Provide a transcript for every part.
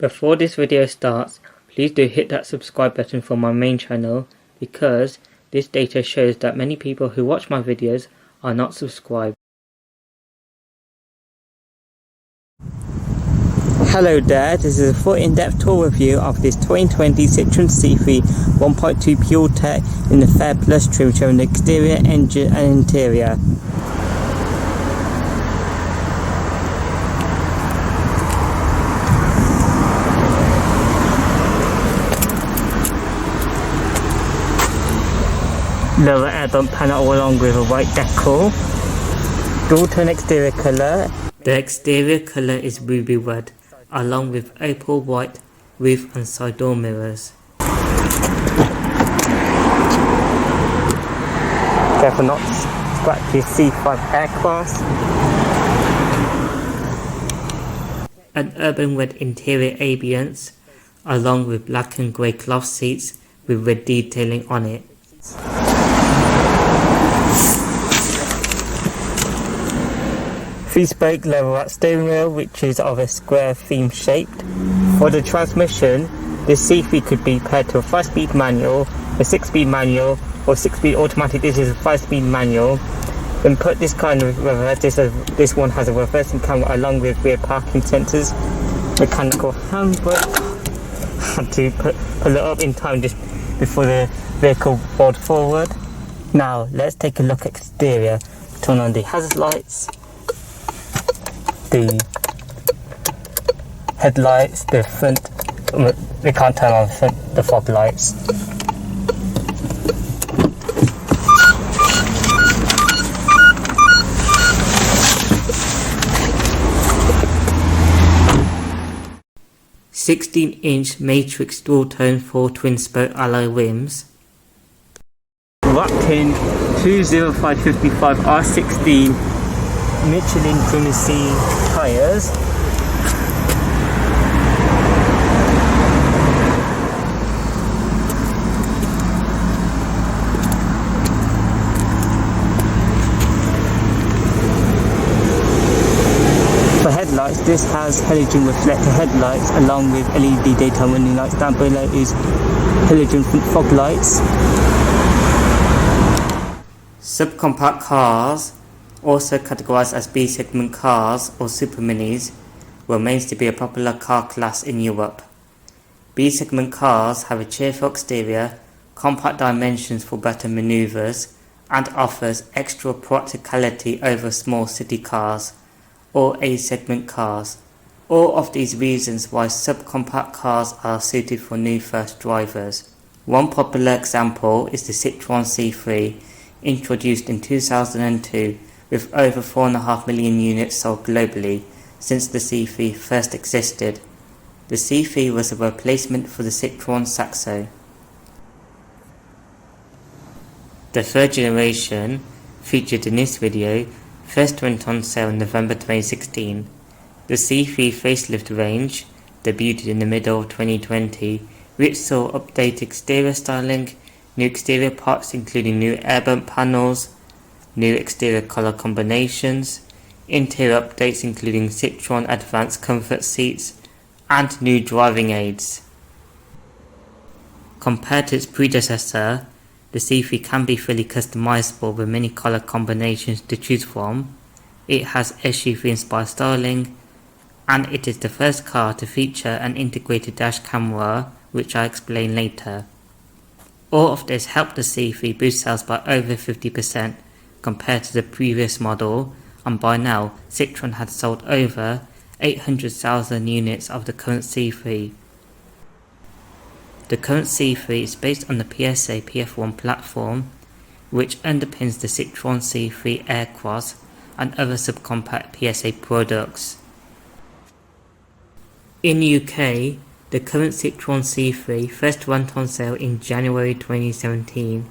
Before this video starts, please do hit that subscribe button for my main channel because this data shows that many people who watch my videos are not subscribed. Hello there, this is a full in-depth tour review of this 2020 Citroën C3 1.2 PureTech in the Flair Plus trim, showing the exterior, engine and interior. Lower air bump panel along with a white decor. Dual tone exterior colour. The exterior colour is ruby red, along with opal white roof and side door mirrors. Careful not to scratch your C5 aircraft. An urban red interior ambience, along with black and grey cloth seats with red detailing on it. 3-spoke level up steering wheel, which is of a square theme shaped. For the transmission, the C3 could be paired to a 5-speed manual, a 6-speed manual, or 6-speed automatic. This is a 5-speed manual. Then put this kind of reverse. This one has a reversing camera along with rear parking sensors, mechanical handbrake. Had to pull it up in time just before the vehicle rolled forward. Now let's take a look at exterior. Turn on the hazard lights, the headlights, the front, we can't turn on the fog lights. (16-inch matrix dual-tone 4 twin-spoke alloy rims), wrapped in 205/55 R16 Michelin Primacy tyres. For headlights, this has halogen reflector headlights along with LED daytime running lights. Down below is halogen fog lights. Subcompact cars, also categorized as B-segment cars or super minis, remains to be a popular car class in Europe. B-segment cars have a cheerful exterior, compact dimensions for better maneuvers, and offers extra practicality over small city cars or A-segment cars. All of these reasons why subcompact cars are suited for new first drivers. One popular example is the Citroën C3, introduced in 2002, with over 4.5 million units sold globally since the C3 first existed. The C3 was a replacement for the Citroën Saxo. The third generation, featured in this video, first went on sale in November 2016. The C3 facelift range debuted in the middle of 2020, which saw updated exterior styling, new exterior parts including new air bump panels, new exterior color combinations, interior updates including Citroën Advanced Comfort seats, and new driving aids. Compared to its predecessor, the C3 can be fully customizable with many color combinations to choose from. It has SUV inspired styling, and it is the first car to feature an integrated dash camera, which I'll explain later. All of this helped the C3 boost sales by over 50% compared to the previous model, and by now Citroën had sold over 800,000 units of the current C3. The current C3 is based on the PSA PF1 platform, which underpins the Citroën C3 Aircross and other subcompact PSA products. In the UK, the current Citroën C3 first went on sale in January 2017.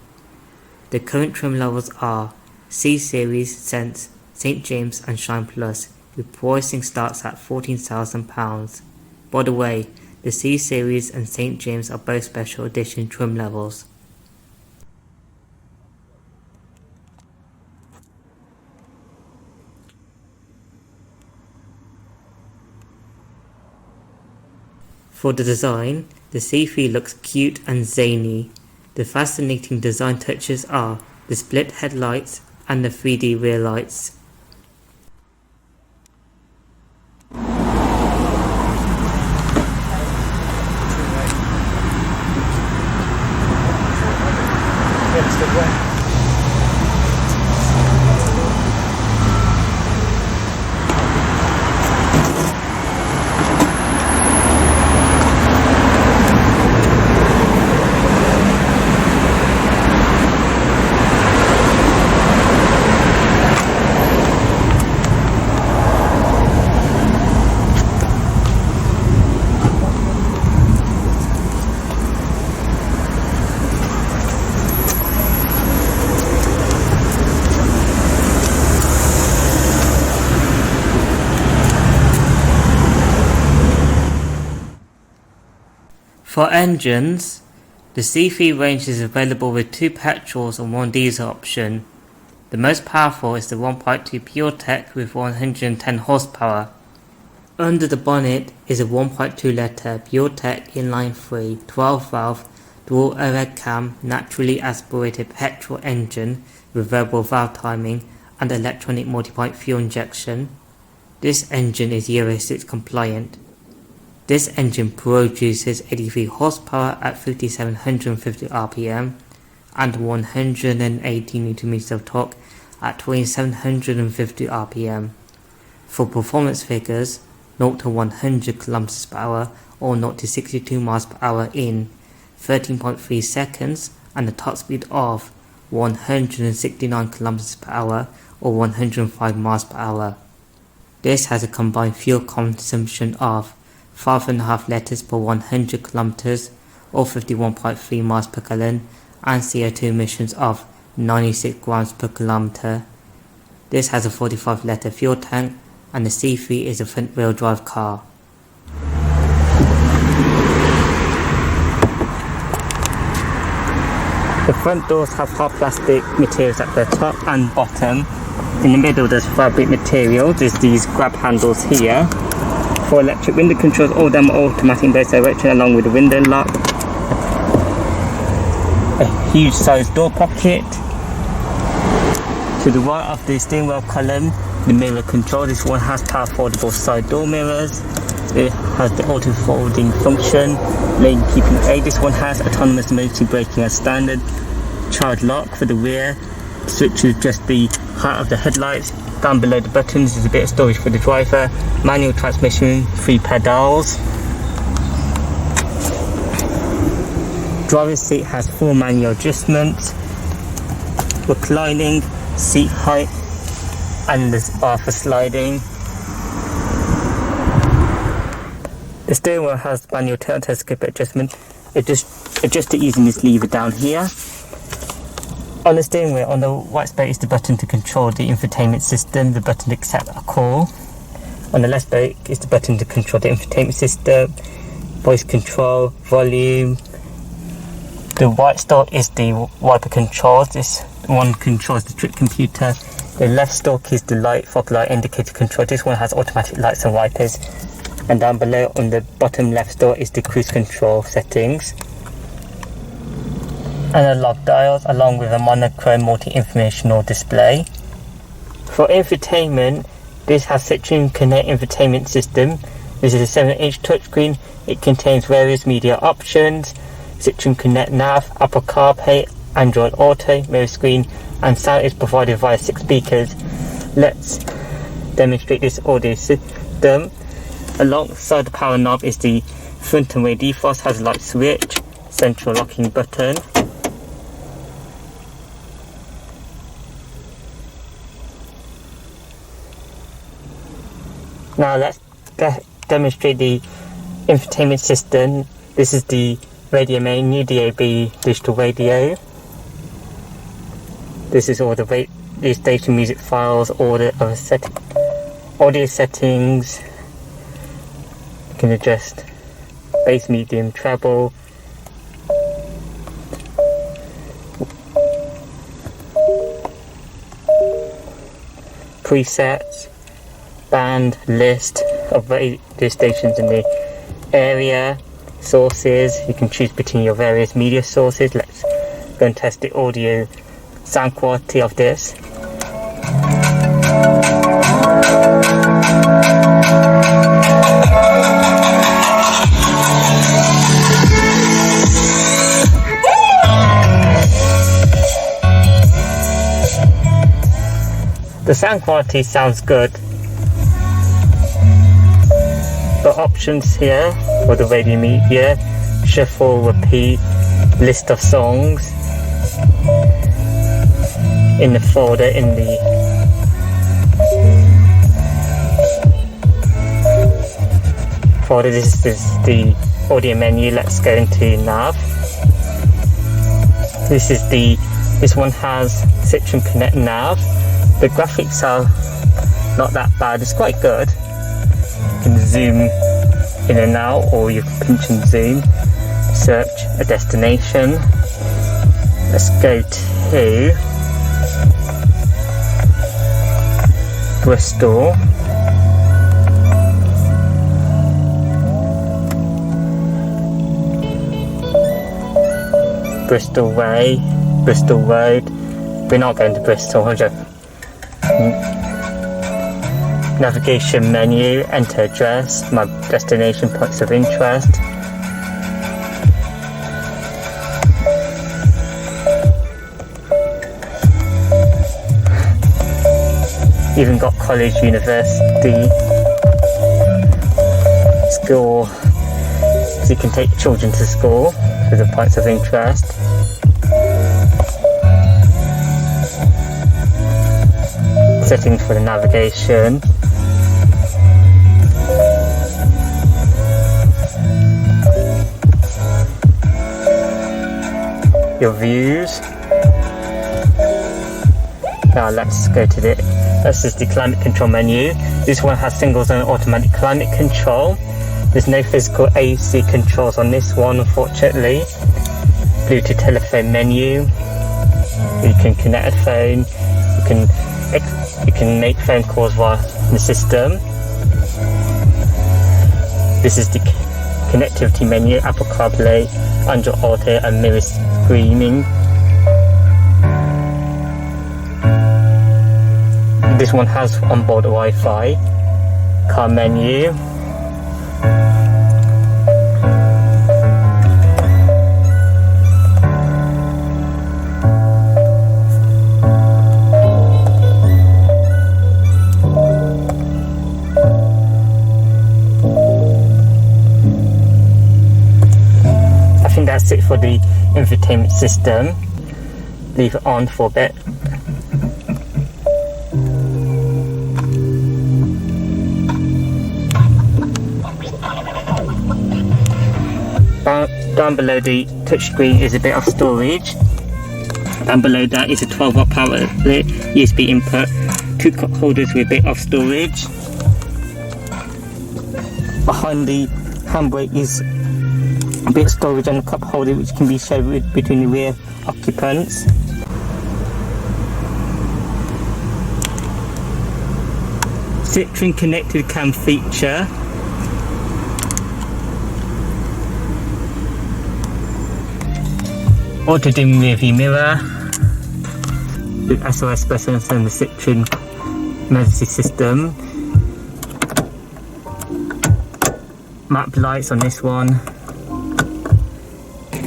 The current trim levels are C-Series, Sense, St James and Shine Plus, with pricing starts at £14,000. By the way, the C-Series and St James are both special edition trim levels. For the design, the C3 looks cute and zany. The fascinating design touches are the split headlights and the 3D rear lights. For engines, the C3 range is available with 2 petrols and 1 diesel option. The most powerful is the 1.2 PureTech with 110 horsepower. Under the bonnet is a 1.2 litre PureTech inline-3 12-valve dual overhead cam naturally aspirated petrol engine with variable valve timing and electronic multi-point fuel injection. This engine is Euro 6 compliant. This engine produces 83 horsepower at 5750 rpm and 180 Nm of torque at 2750 rpm. For performance figures, 0 to 100 km/h or 0 to 62 mph in 13.3 seconds and a top speed of 169 km/h or 105 mph. This has a combined fuel consumption of 5.5 litres per 100 km or 51.3 miles per gallon and CO2 emissions of 96 grams per kilometre. This has a 45 litre fuel tank and the C3 is a front wheel drive car. The front doors have hard plastic materials at the top and bottom. In the middle there's fabric material. There's these grab handles here. For electric window controls, all of them are automatic in both directions along with the window lock. A huge sized door pocket. To the right of the steering wheel column, the mirror control. This one has power foldable side door mirrors. It has the auto folding function, lane keeping aid. This one has autonomous emergency braking as standard. Child lock for the rear. Switch is just the height of the headlights. Down below the buttons is a bit of storage for the driver. Manual transmission, 3 pedals. Driver's seat has 4 manual adjustments. Reclining, seat height, and this bar for sliding. The steering wheel has manual turn telescope adjustment. Adjust it using this lever down here. On the steering wheel, on the right spoke is the button to control the infotainment system, the button to accept a call. On the left spoke is the button to control the infotainment system, voice control, volume. The right stalk is the wiper controls. This one controls the trip computer. The left stalk is the light, fog light indicator control. This one has automatic lights and wipers. And down below on the bottom left stalk is the cruise control settings. Analog dials along with a monochrome multi-informational display. For infotainment, this has Citroën Connect infotainment system. This is a 7-inch touchscreen. It contains various media options, Citroën Connect Nav, Apple CarPlay, Android Auto, mirror screen, and sound is provided via 6 speakers. Let's demonstrate this audio system. Alongside the power knob is the front and rear defrost, has a light switch, central locking button. Now let's demonstrate the infotainment system. This is the radio main, new DAB digital radio. This is all the radio station music files, all the other audio settings. You can adjust bass, medium, treble. Presets. Band list of radio stations in the area. sources. You can choose between your various media sources. Let's go and test the audio sound quality of this. The sound quality sounds good. The options here for the radio media: shuffle, repeat, list of songs. In the folder, in the folder, this is the audio menu. Let's go into nav. This one has Citroën Connect nav. The graphics are not that bad, it's quite good. You can zoom in and out, or you can pinch and zoom. Search a destination. Let's go to Bristol. Bristol Way, Bristol Road. We're not going to Bristol, navigation menu, enter address, my destination, points of interest. Even got college, university, school, so you can take children to school with the points of interest. Settings for the navigation. Your views. Now let's go to this is the climate control menu. This one has single zone automatic climate control. There's no physical AC controls on this one, unfortunately. Bluetooth telephone menu. You can connect a phone. You can make phone calls via the system. This is the connectivity menu: Apple CarPlay, Android Auto, and mirror screening. This one has onboard Wi-Fi. Car menu. That's it for the infotainment system. Leave it on for a bit. Down below the touchscreen is a bit of storage. Down below that is a 12-watt power outlet, USB input, 2 cup holders with a bit of storage. Behind the handbrake is a bit of storage and a cup holder which can be shared between the rear occupants. Citroën ConnectedCAM feature. Auto dim rear view mirror. The SOS buttons and the Citroën emergency system. Map lights on this one.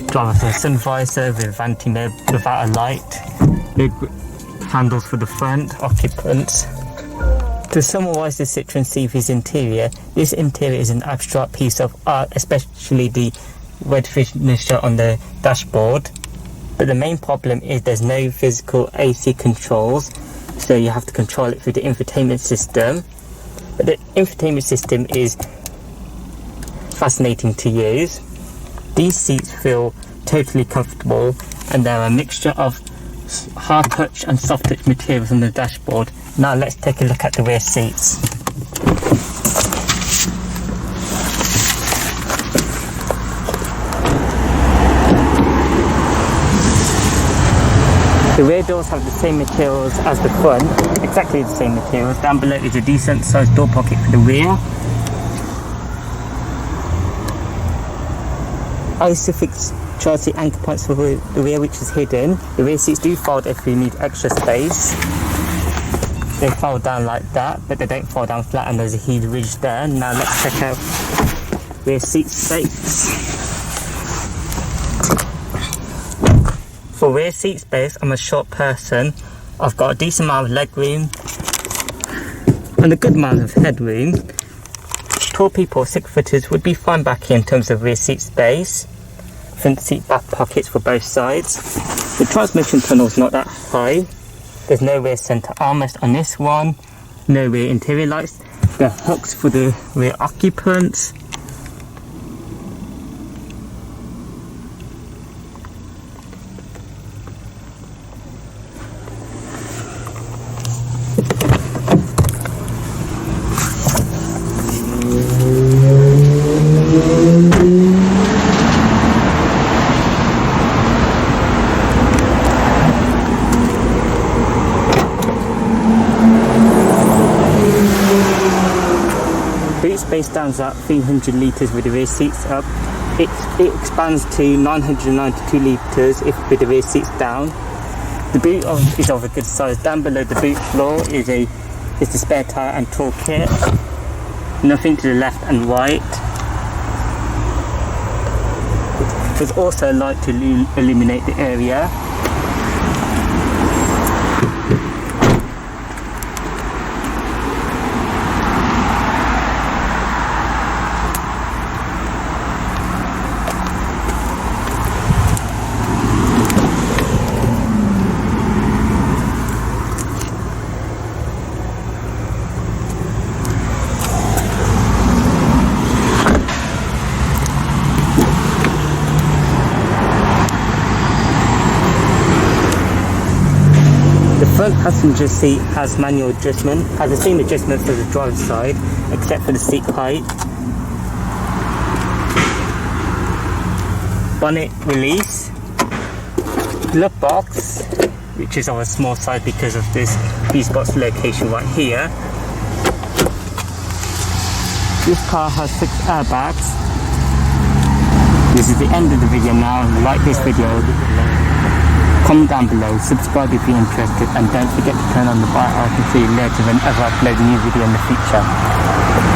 Driver sun visor with anti-mode without a light. Big handles for the front occupants. To summarise the Citroën C3's interior, this interior is an abstract piece of art, especially the red finisher on the dashboard. But the main problem is there's no physical AC controls, so you have to control it through the infotainment system. But the infotainment system is fascinating to use. These seats feel totally comfortable, and they're a mixture of hard touch and soft touch materials on the dashboard. Now let's take a look at the rear seats. The rear doors have the same materials as the front, exactly the same materials. Down below is a decent sized door pocket for the rear. I used to fix Chelsea anchor points for the rear, which is hidden. The rear seats do fold if you need extra space. They fold down like that, but they don't fold down flat, and there's a huge ridge there. Now let's check out rear seat space. For rear seat space, I'm a short person. I've got a decent amount of leg room and a good amount of headroom. Tall people, 6-footers, would be fine back here in terms of rear seat space. Front seat back pockets for both sides. The transmission tunnel is not that high. There's no rear centre armrest on this one. No rear interior lights. The hooks for the rear occupants. Boot space stands at 300 litres with the rear seats up. It expands to 992 litres with the rear seats down. The boot is of a good size. Down below the boot floor is the spare tyre and toolkit. Nothing to the left and right. There's also a light to illuminate the area. The front passenger seat has manual adjustment, has the same adjustment for the driver's side, except for the seat height. Bonnet release. Glove box, which is of a small size because of this fuse box location right here. This car has 6 airbags. This is the end of the video now. Like this video. Comment down below, subscribe if you're interested, and don't forget to turn on the bell icon so you're alerted whenever I upload a new video in the future.